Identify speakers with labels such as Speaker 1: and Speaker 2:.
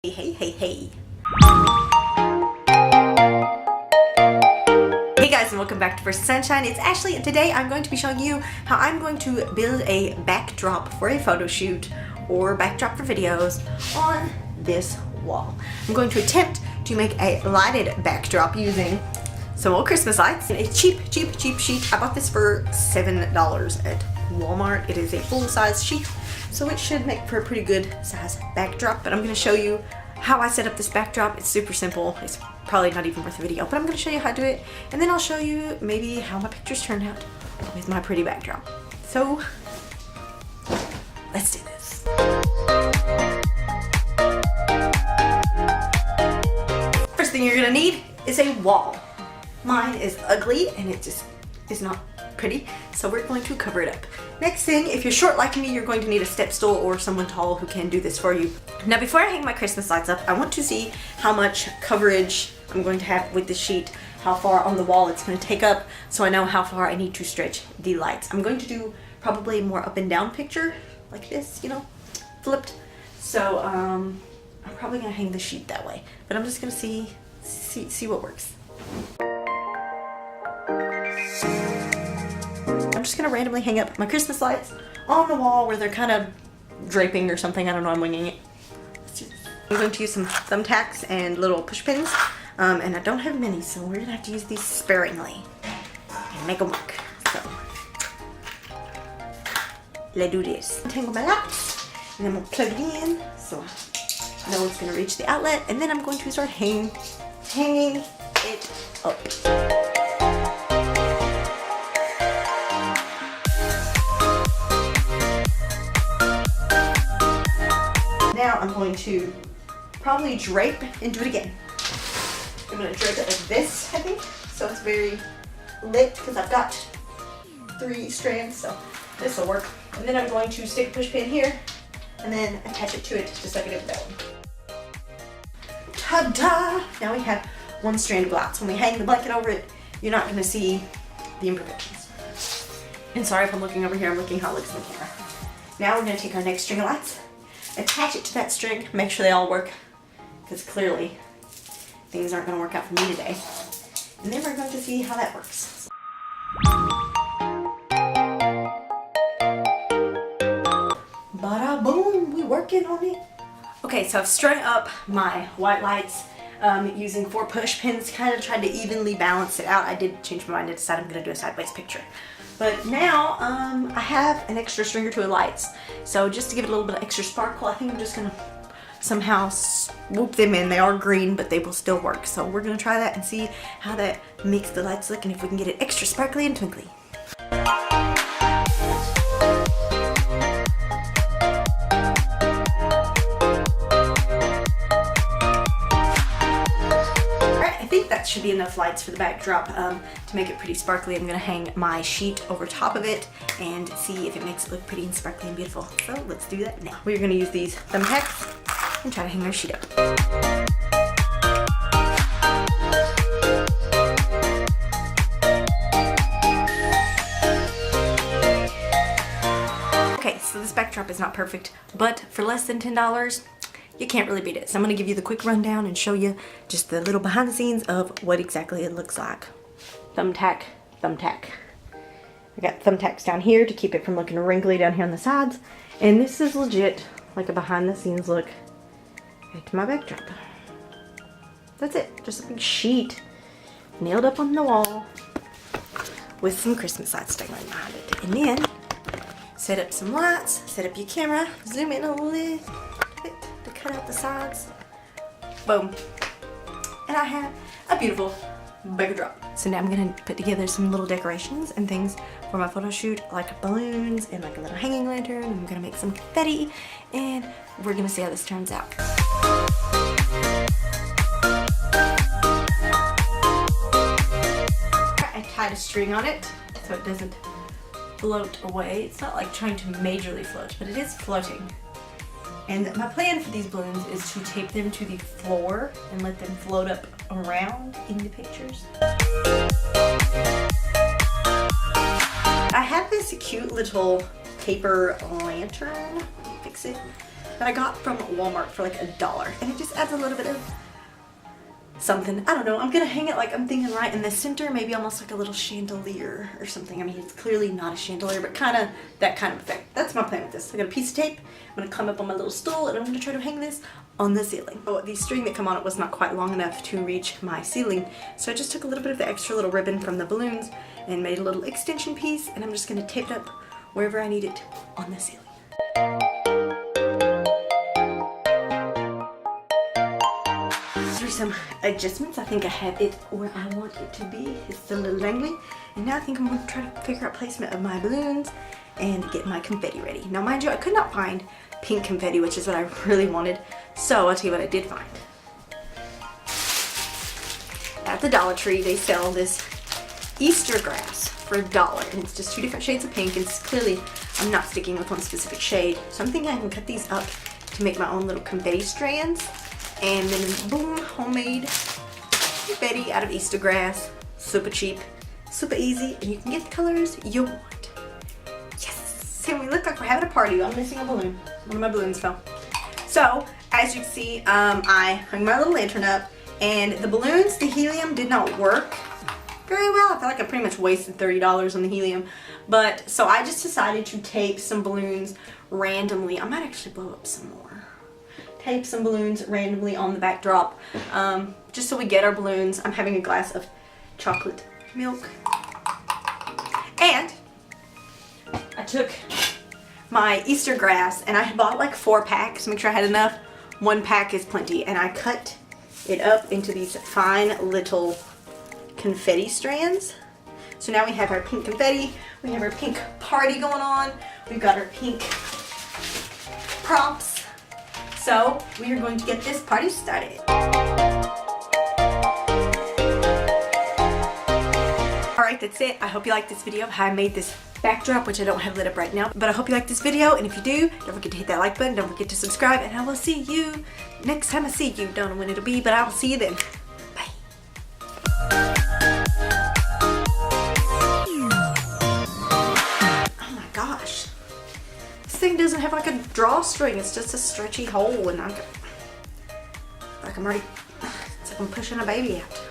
Speaker 1: Hey guys, and welcome back to First Sunshine. It's Ashley, and today I'm going to be showing you how I'm going to build a backdrop for a photo shoot or backdrop for videos on this wall. I'm going to attempt to make a lighted backdrop using some old Christmas lights. A cheap sheet. I bought this for $7 at Walmart. It is a full-size sheet, so it should make for a pretty good size backdrop. But I'm going to show you how I set up this backdrop. It's super simple. It's probably not even worth a video, but I'm going to show you how to do it, and then I'll show you maybe how my pictures turned out with my pretty backdrop. So let's do this. First thing you're going to need is a wall. Mine is ugly and it just is not pretty, so we're going to cover it up. Next thing, if you're short like me, you're going to need a step stool or someone tall who can do this for you. Now before I hang my Christmas lights up, I want to see how much coverage I'm going to have with the sheet, how far on the wall it's going to take up, so I know how far I need to stretch the lights. I'm going to do probably a more up and down picture, like this, you know, flipped. So I'm probably going to hang the sheet that way, but I'm just going to see what works. I'm just gonna randomly hang up my Christmas lights on the wall where they're kind of draping or something. I don't know, I'm winging it. I'm going to use some thumbtacks and little push pins, and I don't have many, so we're gonna have to use these sparingly and make them work. So let's do this. Untangle my lights, and then we'll plug it in so I know it's gonna reach the outlet, and then I'm going to start hanging it up. Now I'm going to probably drape and do it again. I'm going to drape it like this, I think, so it's very lit because I've got 3 strands, so this will work. And then I'm going to stick a push pin here and then attach it to it just like I did with that one. Ta-da! Now we have 1 strand of glass. When we hang the blanket over it, you're not going to see the imperfections. And sorry if I'm looking over here, I'm looking how it looks in the camera. Now we're going to take our next string of lights, attach it to that string, make sure they all work, because clearly things aren't going to work out for me today. And then we're going to see how that works. Bada boom, we working on it. Okay, so I've strung up my white lights using 4 push pins, kind of tried to evenly balance it out. I did change my mind and decide I'm going to do a sideways picture. But now I have an extra string or 2 of lights. So just to give it a little bit of extra sparkle, I think I'm just going to somehow swoop them in. They are green, but they will still work. So we're going to try that and see how that makes the lights look and if we can get it extra sparkly and twinkly. That should be enough lights for the backdrop to make it pretty sparkly. I'm going to hang my sheet over top of it and see if it makes it look pretty and sparkly and beautiful. So let's do that now. We're going to use these thumbtacks and try to hang our sheet up. Okay, so this backdrop is not perfect, but for less than $10, you can't really beat it. So I'm going to give you the quick rundown and show you just the little behind the scenes of what exactly it looks like. Thumbtack. I got thumbtacks down here to keep it from looking wrinkly down here on the sides. And this is legit like a behind the scenes look at my backdrop. That's it. Just a big sheet nailed up on the wall with some Christmas lights dangling behind it. And then set up some lights, set up your camera, zoom in a little bit. Cut out the sides, boom, and I have a beautiful backdrop. So now I'm gonna put together some little decorations and things for my photo shoot, like balloons and like a little hanging lantern. I'm gonna make some confetti, and we're gonna see how this turns out. I tied a string on it so it doesn't float away. It's not like trying to majorly float, but it is floating. And my plan for these balloons is to tape them to the floor and let them float up around in the pictures. I have this cute little paper lantern. Fix it. that I got from Walmart for like $1, and it just adds a little bit of something. I don't know. I'm gonna hang it like I'm thinking right in the center, maybe almost like a little chandelier or something. I mean, it's clearly not a chandelier, but kind of that kind of effect. That's my plan with this. I got a piece of tape. I'm gonna climb up on my little stool and I'm gonna try to hang this on the ceiling. Oh, the string that come on it was not quite long enough to reach my ceiling, so I just took a little bit of the extra little ribbon from the balloons and made a little extension piece, and I'm just gonna tape it up wherever I need it on the ceiling. Some adjustments. I think I have it where I want it to be. It's a little dangly, and now I think I'm going to try to figure out placement of my balloons and get my confetti ready. Now mind you, I could not find pink confetti, which is what I really wanted, so I'll tell you what I did find. At the Dollar Tree they sell this Easter grass for $1, and it's just 2 different shades of pink, and it's clearly I'm not sticking with one specific shade, so I'm thinking I can cut these up to make my own little confetti strands. And then boom, homemade confetti out of Easter grass. Super cheap, super easy, and you can get the colors you want. Yes! And we look like we're having a party. I'm missing a balloon. One of my balloons fell. So, as you can see, I hung my little lantern up, and the balloons, the helium did not work very well. I feel like I pretty much wasted $30 on the helium. But, so I just decided to tape some balloons randomly. I might actually blow up some more. Tape some balloons randomly on the backdrop, just so we get our balloons. I'm having a glass of chocolate milk, and I took my Easter grass and I bought like 4 packs to make sure I had enough. 1 pack is plenty, and I cut it up into these fine little confetti strands. So now we have our pink confetti, we have our pink party going on, we've got our pink props. So we are going to get this party started. Alright, that's it. I hope you liked this video of how I made this backdrop, which I don't have lit up right now. But I hope you liked this video, and if you do, don't forget to hit that like button, don't forget to subscribe, and I will see you next time I see you. Don't know when it'll be, but I will see you then. Bye. Oh my gosh. This thing doesn't have like a drawstring, it's just a stretchy hole, and I'm like I'm ready. It's like I'm pushing a baby out.